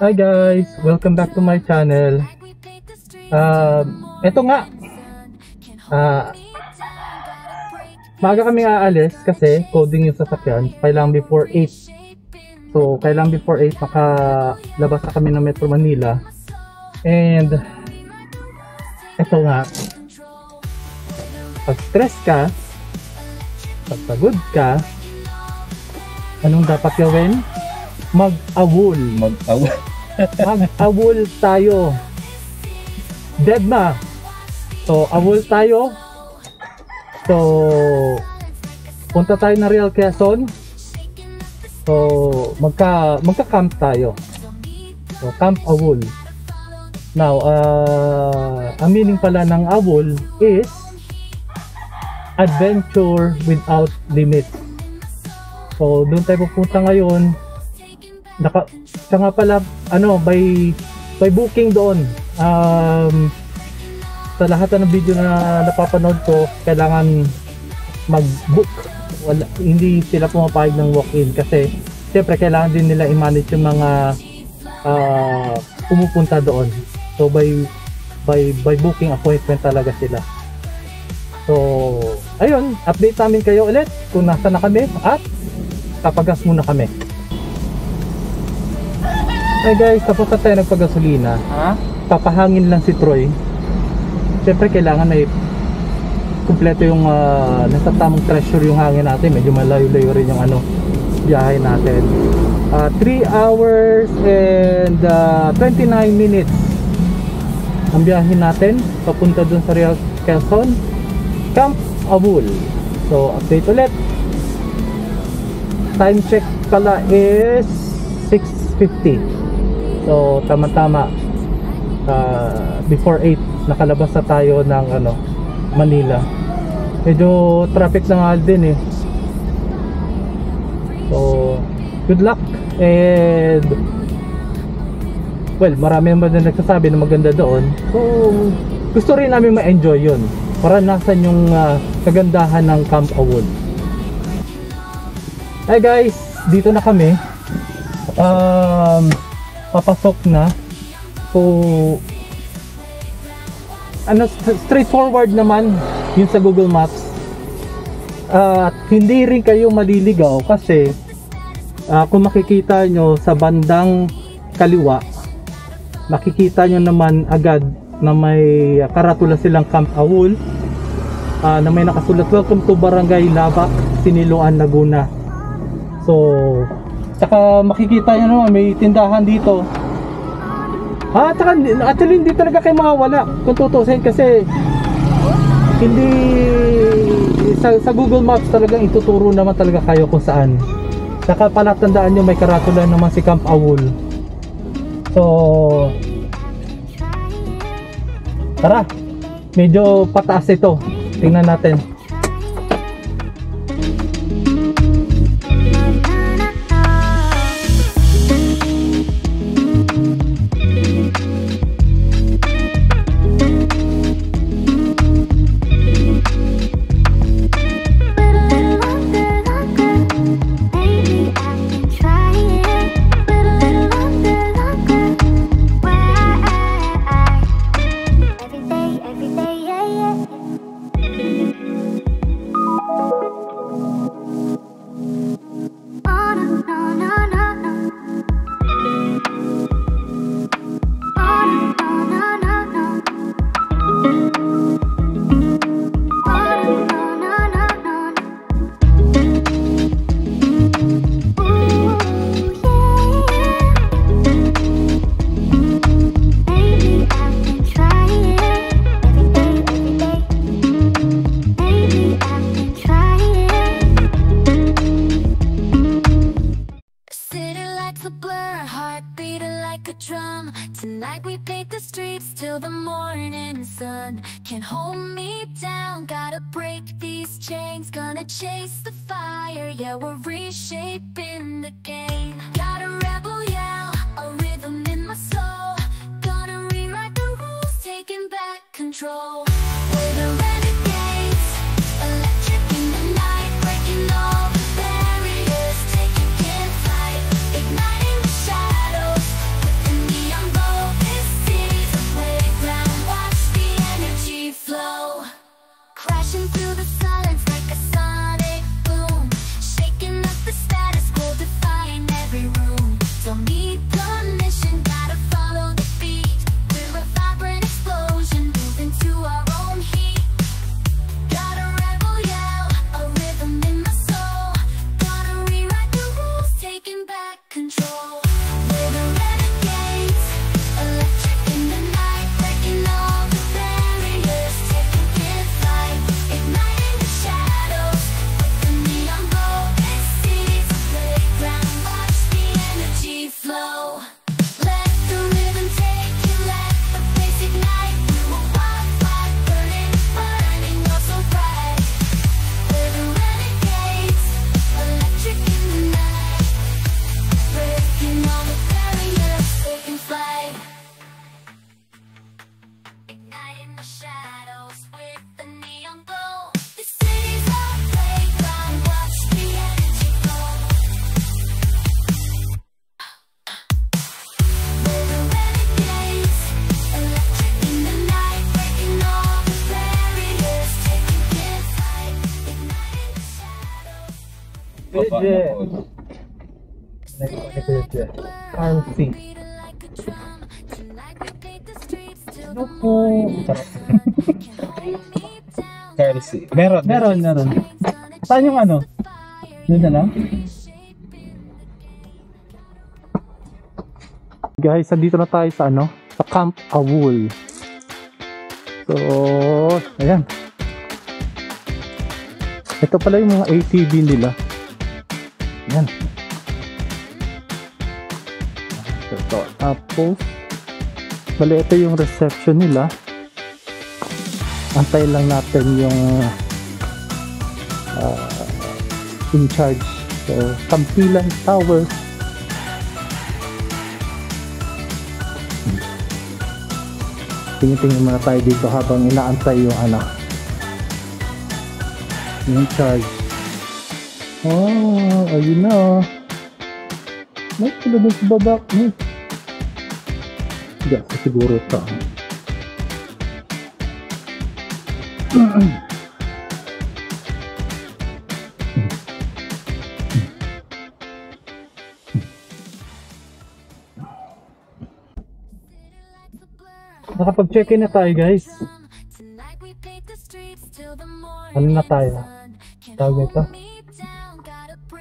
Hi guys! Welcome back to my channel. Ito nga, maaga kami aalis kasi coding yung sasakyan. Kailangan before 8. So, kailangan before 8 makalabas na kami ng Metro Manila. And ito nga, pag stress ka, pag pagod ka, anong dapat gawin? Mag-awol. Mag-awol tayo. Dead na. So, awol tayo. So, punta tayo na Real Quezon. So, magka-camp tayo. So, Camp Awol. Now, ang meaning pala ng awol is adventure without limits. So, doon tayo pupunta ngayon. Siya nga pala, by booking doon. Sa lahat ng video na napapanood ko, kailangan mag-book. Hindi sila pumapayag ng walk-in kasi siyempre kailangan din nila i-manage yung mga pumupunta doon. So, by booking appointment talaga sila. So, ayun, update namin kayo ulit kung nasa na kami at kapagas muna kami. Hey guys, tapos na tayo nagpagasolina. Papahangin lang si Troy. Siyempre kailangan ay kumpleto yung nasa tamang pressure yung hangin natin. Medyo malayo-layo rin yung biyahe natin. 3 hours and 29 minutes ang biyahe natin papunta dun sa Real Quezon, Camp Awol. So update ulit. Time check pala is 6:50. So tama-tama, before 8 nakalabas na tayo ng Manila. Medyo traffic na nga din eh. So good luck, and well, marami naman na nagsasabi na maganda doon. So gusto rin namin ma-enjoy yun, para nasan yung kagandahan ng Camp Awol. Hey guys, dito na kami. Papasok na. So straightforward naman yun sa Google Maps. At hindi rin kayo maliligaw kasi kung makikita nyo sa bandang kaliwa, makikita nyo naman agad na may karatula silang Camp Awol, na may nakasulat, "Welcome to Barangay Lava, Siniloan, Laguna." So saka makikita nyo naman may tindahan dito. Saka actually hindi talaga kayo mawawala kung tutusin kasi hindi sa Google Maps talagang ituturo naman talaga kayo kung saan. Saka palatandaan nyo may karatula naman si Camp Awol. So tara, medyo pataas ito, tingnan natin. Tonight we paint the streets till the morning sun. Can't hold me down, gotta break these chains. Gonna chase the fire, yeah, we're reshaping the game. Got a rebel yell, a rhythm in my soul. Gonna rewrite the rules, taking back control. We're the renegades, electric in the night, breaking all the barriers, taking flight, igniting the shadows. control. We're the renegades, electric in the night, breaking all the barriers, taking flight, igniting the shadows with the neon glow. This city's a playground, watch the energy flow. Let the rhythm take you, let the bass ignite. We will wildfire, burning, burning, oh so bright. We're the renegades, electric in the night, breaking all the barriers, taking flight, igniting the shadows with the neon glow. This city's our playground, watch the energy flow. We're the renegades, electric in the night, breaking all the barriers, taking flight, igniting the shadows. Baba Jeje. na po. RC. Ano po? Kelsey. Meron. Meron. Saan yung ano? Yun na lang? Guys, andito na tayo sa ano? Sa Camp Awul. So, ayan. Ito pala yung mga ATV nila. Ayan. Ito. Tapos, bali ito yung reception nila. Antay lang natin yung in charge. So, Tampilan Tower. Tingin-tingin muna tayo dito habang inaantay yung yung charge. Oh, ayun na. May pala doon sa baba. Hindi ako siguro ito. Nakapag-check-in na tayo, guys. Ano na tayo? Tawag nito?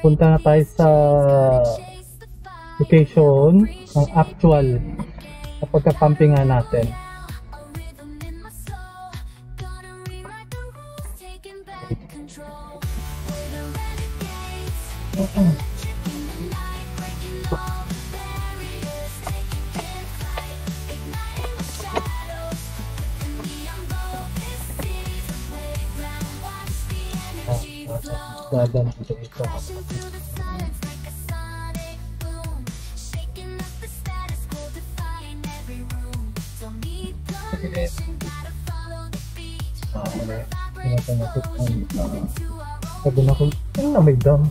Punta na tayo sa location ng actual sa pagka-pumpingan natin. Dadan dito ito. Sabi na ko, ano na may dam?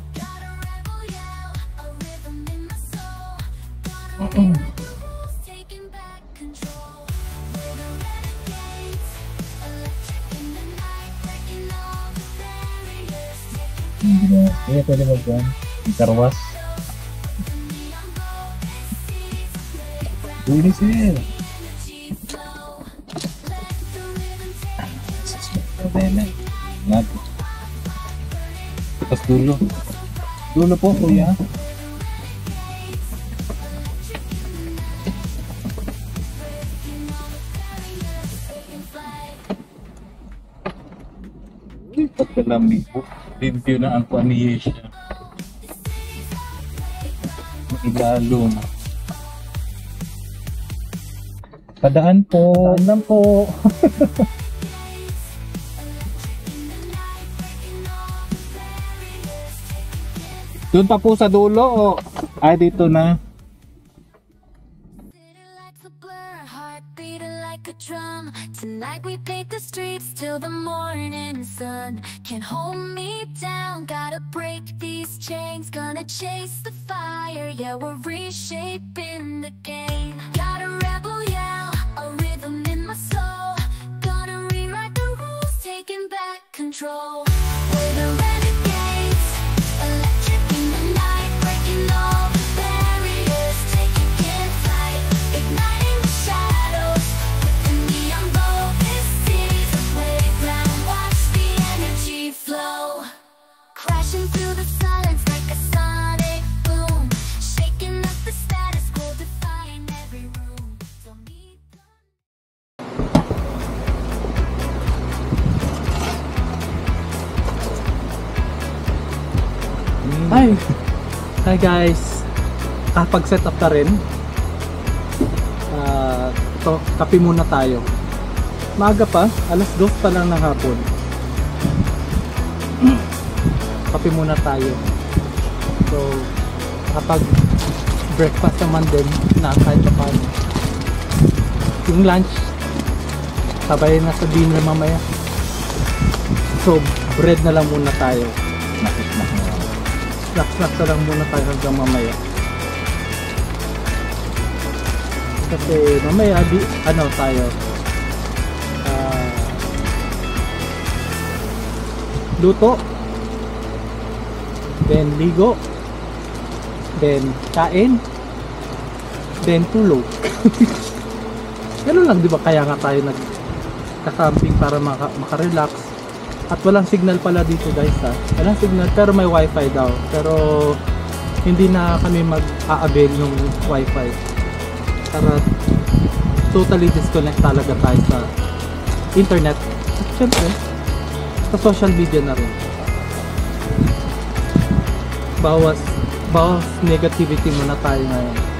Iya, pwede mag-gan. Karwas. Ini sih. Ingat. Lepas dulu. Dulu po, kuya. Pagkalamig po. Review na ang kuaniye siya. Ilalo na. Padaan po. Saan lang po? Doon pa po sa dulo o? Ay, dito na. Tonight we paint the streets till the morning sun. Can't hold me down, gotta break these chains. Gonna chase the fire, yeah, we're reshaping the game. Got a rebel yell, a rhythm in my soul. Gonna rewrite the rules, taking back control. We're the renegades, electric in the night, breaking all the barriers, taking flight, igniting the shadows with the neon glow. This city's a playground, watch the energy flow. Crashing through the silence like a sonic boom, shaking Hi guys, pag-set up na rin. Ito, kape muna tayo. Maaga pa, alas 2 pa lang ng hapon. Kape muna tayo. So, kapag breakfast naman din na kahit pa paano. Yung lunch, sabay na sa dinner mamaya. So, bread na lang muna tayo. Snack na lang muna tayo hanggang mamaya. Kasi mamaya ano tayo, luto, then ligo, then kain, then tulog. Ganun lang, di ba? Kaya nga tayo nagka-camping para makarelax. At walang signal pala dito guys, ha? Walang signal pero may wifi daw. Pero hindi na kami mag-a-avail ng wifi para totally disconnect talaga tayo sa internet. At syempre sa social media na rin. Bawas negativity muna tayo ngayon.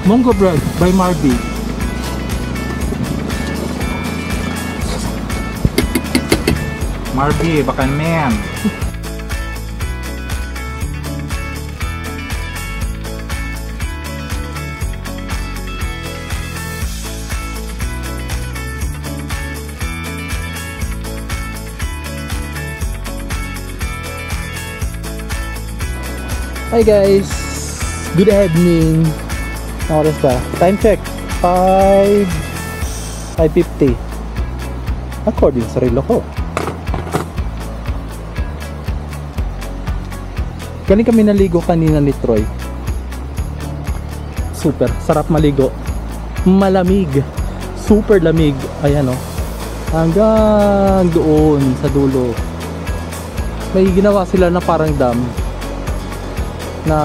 Mongo bread by Marby. Marby, bakan man. Hi guys, good evening. Ano oras ba? Time check 5:50 according sa relo ko. Galing kami naligo kanina ni Troy. Super sarap maligo, malamig, super lamig. Ayan o, hanggang doon sa dulo may ginawa sila na parang dam na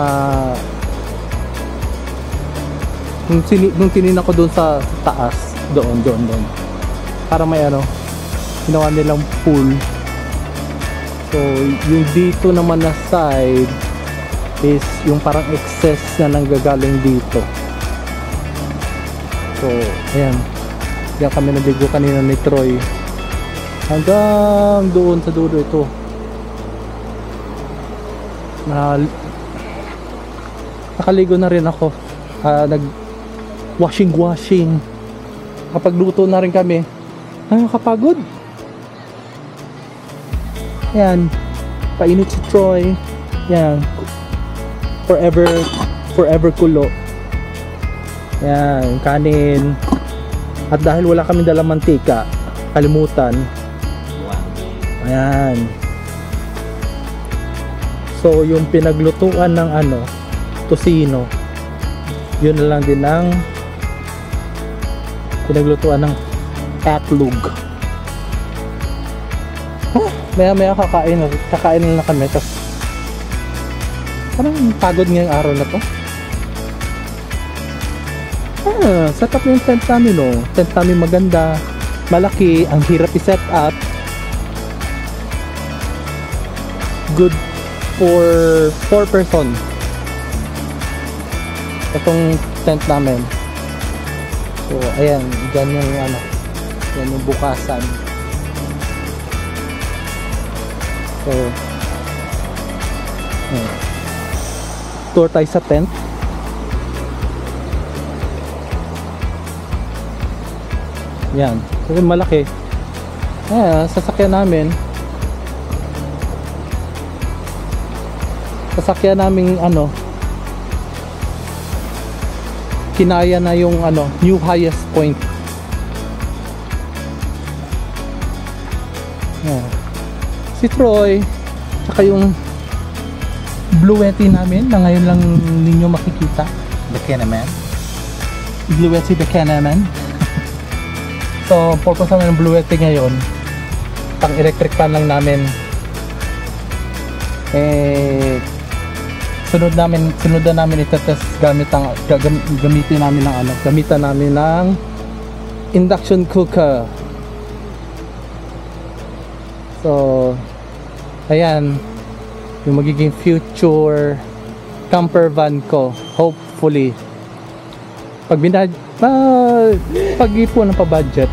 nung tinin ako doon sa taas, doon para may ano, ginawa nilang pool. So yung dito naman na side is yung parang excess na nanggagaling dito. So ayan, diyan kami naligo kanina ni Troy hanggang doon sa dulo. Ito nakaligo na rin ako, nag washing. Kapag luto na rin kami, nakakapagod. Yan, painit si Troy. Yan, forever kulo. Yan, kanin. At dahil wala kami dalang mantika, kalimutan. Ayan. So yung pinaglutuan ng tosino, yun na lang din ang pinaglutuan ng tatlog. Maya kakain na kami. Tas parang pagod ngayong araw na to. Set up yung tent namin, no? Tent namin maganda, malaki, ang hirap i-set up. Good for 4 person itong tent namin. So ayan, dyan yung yan yung bukasan. So tour tayo sa tent. Yan, kasi malaki. Ayan, sasakyan namin kinaya na yung new highest point. Yeah. Si Troy tsaka yung Blue Yeti namin na ngayon lang ninyo makikita. The Kenaman. Blue Yeti the Kenaman. So purpose namin ng Blue Yeti ngayon, pang electric fan lang namin. Sunod na namin itetest gamitan namin ng induction cooker. So ayan yung magiging future camper van ko, hopefully. Pag pag-ipon ng pa-budget,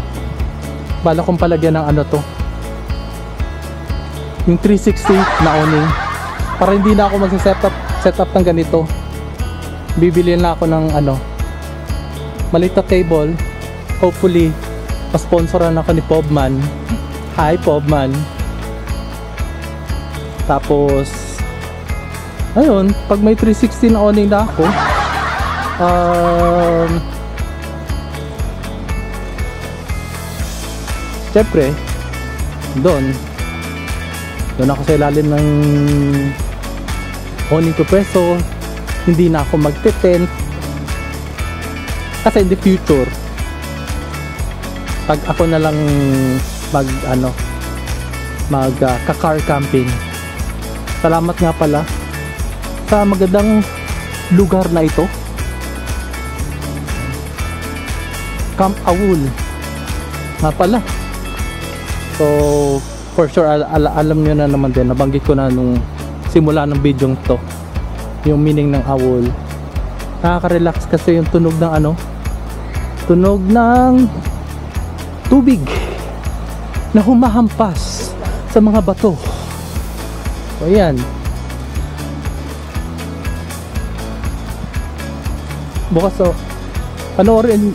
bala kong palagyan ng ano to, yung 360 na awning, para hindi na ako mag-setup ng ganito. Bibili na ako ng ano, maliit na table. Hopefully pa-sponsoran ako ni Pobman. Hi Pobman. Tapos ayun, pag may 360 na awning na ako, syempre doon ako sa ilalim ng awning ko preso. Hindi na ako magte-tent kasi in the future, pag ako na lang car camping. Salamat nga pala sa magandang lugar na ito, Camp Awul nga pala. So for sure alam nyo na naman din, nabanggit ko na nung simula ng video to, yung meaning ng Awul. Nakaka-relax kasi yung tunog ng tunog ng tubig na humahampas sa mga bato. So ayan, bukas panoorin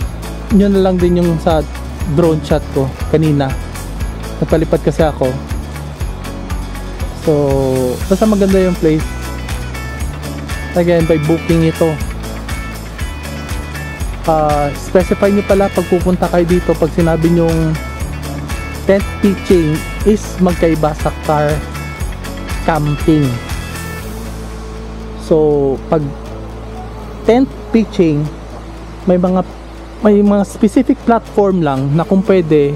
nyo na lang din yung sa drone shot ko kanina. Nagpalipad kasi ako. So basta maganda yung place. Again, by booking ito. Specify nyo pala pag pupunta kayo dito, pag sinabi nyong tent pitching is magkaiba sa car camping. So pag tent pitching, may mga specific platform lang na kung pwede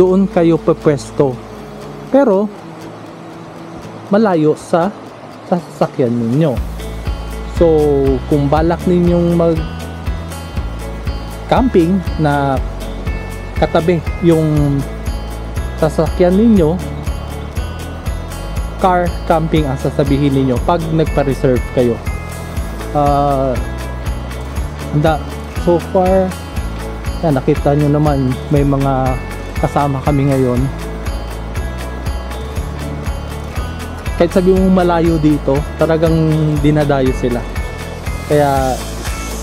doon kayo pwesto, pero malayo sa sasakyan ninyo. So kung balak ninyong mag camping na katabi yung sasakyan ninyo, car camping ang sasabihin ninyo pag nagpa-reserve kayo. So far yan, nakita nyo naman may mga kasama kami ngayon. Kahit sabi mo malayo dito, talagang dinadayo sila. Kaya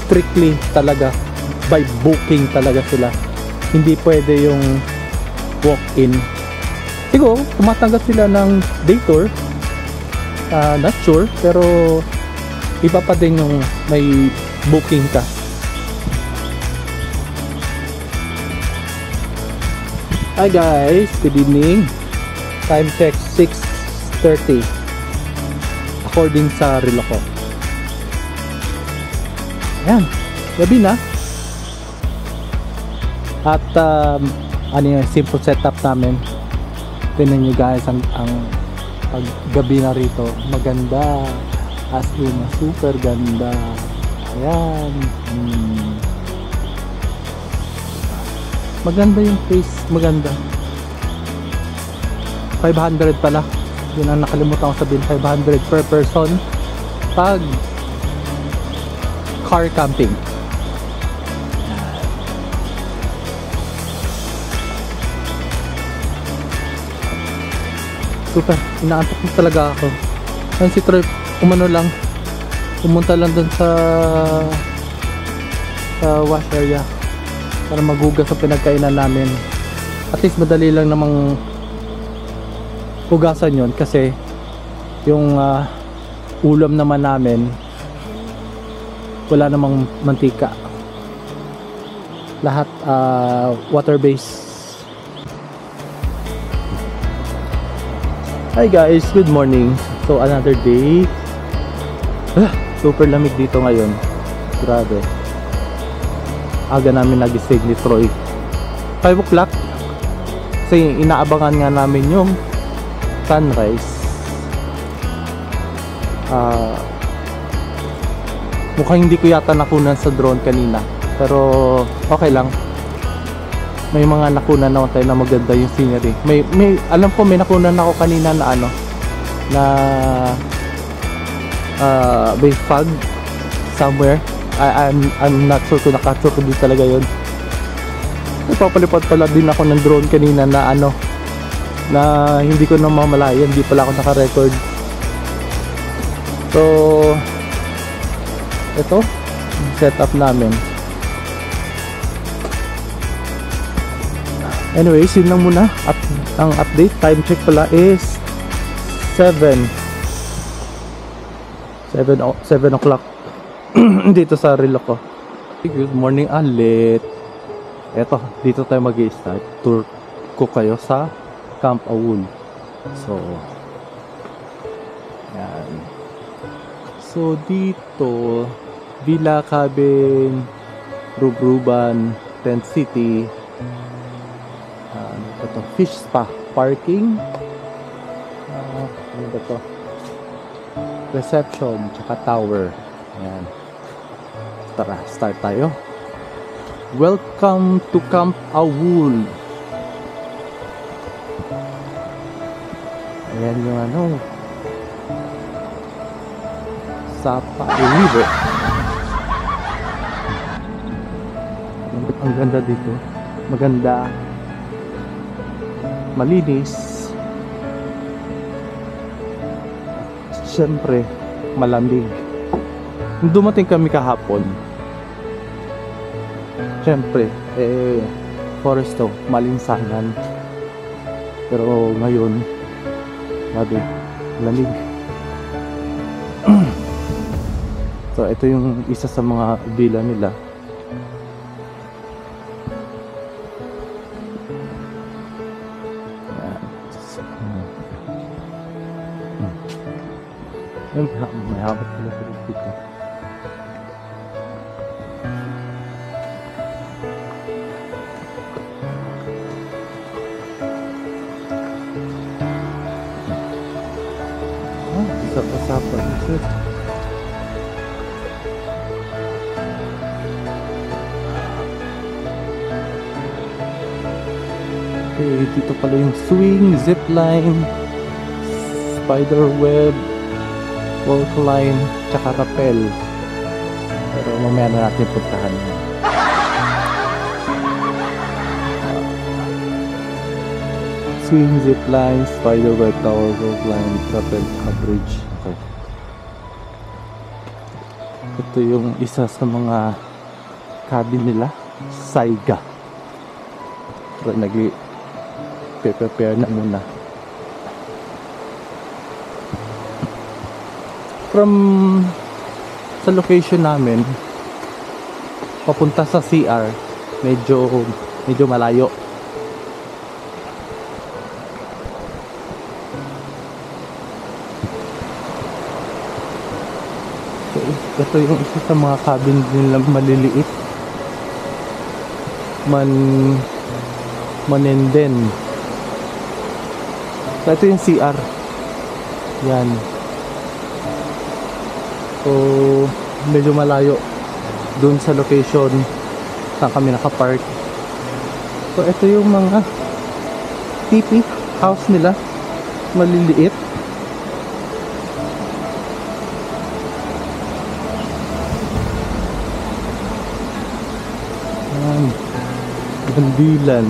strictly talaga by booking talaga sila. Hindi pwede yung walk-in. Siguro tumatanggap sila ng day tour, not sure, pero iba pa din yung may booking ka. Hi guys, good evening. Time check 6:30 according sa relo ko. Ayan, gabi na. At yung simple setup namin. Tingnan nyo guys ang paggabi na rito. Maganda, as in super ganda. Ayan. Maganda yung place, maganda. 500 pala, yun ang nakalimutan ko sabihin, 500 per person pag car camping. Super, inaantok na talaga ako. Ayun si Troy, pumunta lang dun sa wash area para maghugas sa pinagkainan namin. At least madali lang namang hugasan yon kasi yung ulam naman namin wala namang mantika, lahat water based. Hi guys, good morning. So another day. Super lamig dito ngayon, grabe. Aga namin nagising ni Troy 5 o'clock kasi inaabangan nga namin yung sunrise. Mukhang hindi ko yata nakunan sa drone kanina, pero okay lang. may mga nakunan naman tayo na maganda yung scenery. May alam ko may nakunan ako kanina na ano na may fog somewhere. I'm not sure kung nakasure ko din talaga yun. Nagpapalipad pala din ako ng drone kanina na ano na hindi ko na mamalayan, hindi pala ako naka-record. So ito setup namin. Anyways, yun lang muna. Ang update, time check pala is 7 o'clock dito sa relo ko. Good morning ulit. Eto, dito tayo mag-i-start. Tour ko kayo sa Camp Awul. So yan. So dito Villa Cabin, Rubruban, Tent City, ito, fish spa, parking, ano ba to? Reception, tsaka tower. Ayan. Tara, start tayo. Welcome to Camp Awul. Ayan yung ano, Sapa River. Ang ganda dito. Maganda. Malinis. Siyempre, malamig. Nung dumating kami kahapon, siyempre, forest to, malinsangan. Pero ngayon, lamig. So, ito yung isa sa mga villa nila. May habit pala dito. Isa pa sapa dito. Okay, dito pala yung swing, zipline, spider web, walk line, tsaka rappel. Pero mamaya na natin puntahan yan. Swing, zipline, spider web, tower, walk line, rappel, tsaka bridge. Okay. Ito yung isa sa mga cabin nila, Saiga. So, nag-prepare na muna. From sa location namin papunta sa CR medyo malayo. So, ito yung isa sa mga cabin nila maliliit. Manenden. So, ito yung CR. Yan. So, medyo malayo dun sa location saan kami nakapark. So, ito yung mga tipi house nila. Maliliit. Ayan. Bandilan.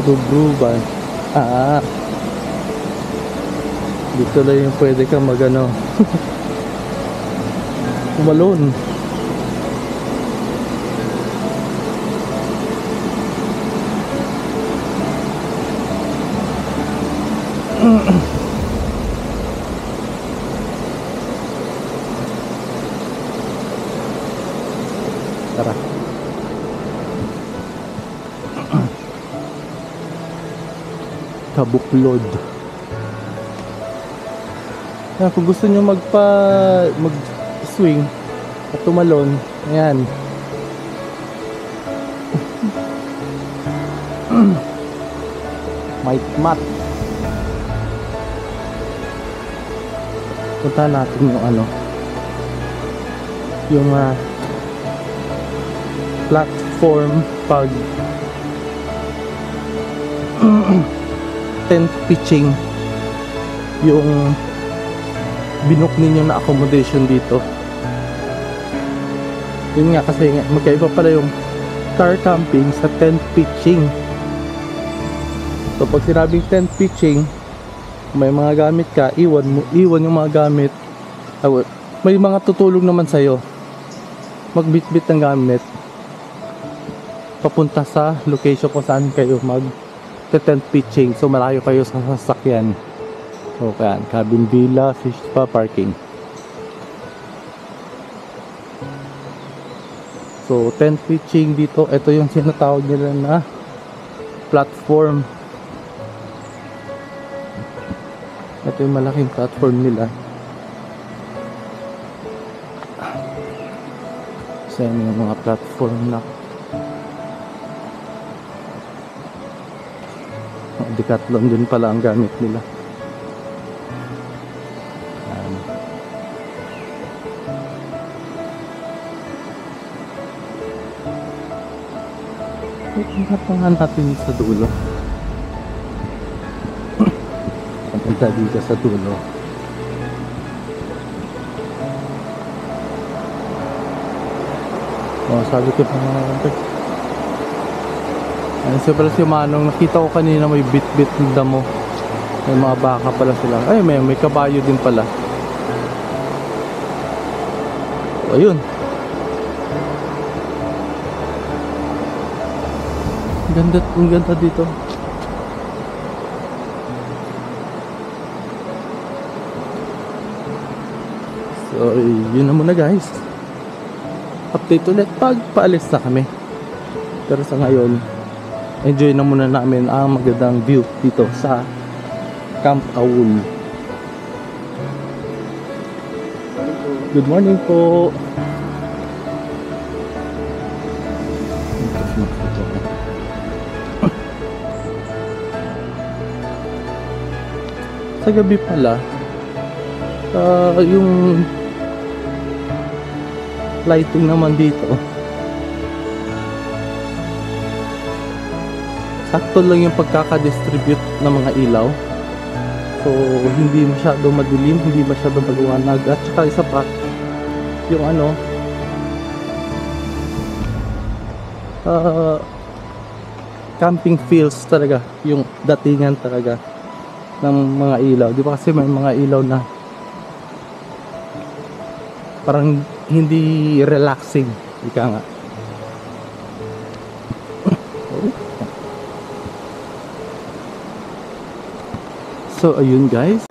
Rubruban. Dito lang yung pwede kang magano umalon. Tara. Kabuklod. Kung gusto nyo mag-swing at tumalon, ayan. Might mat. Punta natin yung ano, yung platform pag tent pitching yung binook ninyo na accommodation dito. Yun nga kasi magkaiba pala yung car camping sa tent pitching. So pag sinabing tent pitching, may mga gamit ka, iwan yung mga gamit. May mga tutulong naman sa'yo magbitbit ng gamit papunta sa location kung saan kayo mag tent pitching. So malayo kayo sa sasakyan. So kaya cabin villa, fish spa, parking. So tent pitching dito, ito yung sinatawag nila na platform. Ito yung malaking platform nila. So yan yung mga platform na Decathlon din pala ang gamit nila. Tingnan natin sa dulo. Punta dito sa dulo. Sabi ko pa ayun siya pala si Manong. Nakita ko kanina may bit-bit ng damo. May mga baka pala sila. Ay may kabayo din pala. So, ayun. Ang ganda dito. So yun na muna guys. Update ulit pag paalis na kami. Pero sa ngayon, enjoy na muna namin ang magandang view dito sa Camp Aul. Good morning po. Sa gabi pala, yung lighting naman dito sakto lang yung pagkaka-distribute ng mga ilaw. So hindi masyado madilim, hindi masyado maliwanag. At saka isa pa yung camping feels talaga, yung datingan talaga ng mga ilaw. Di ba kasi may mga ilaw na parang hindi relaxing, ika nga. So ayun guys.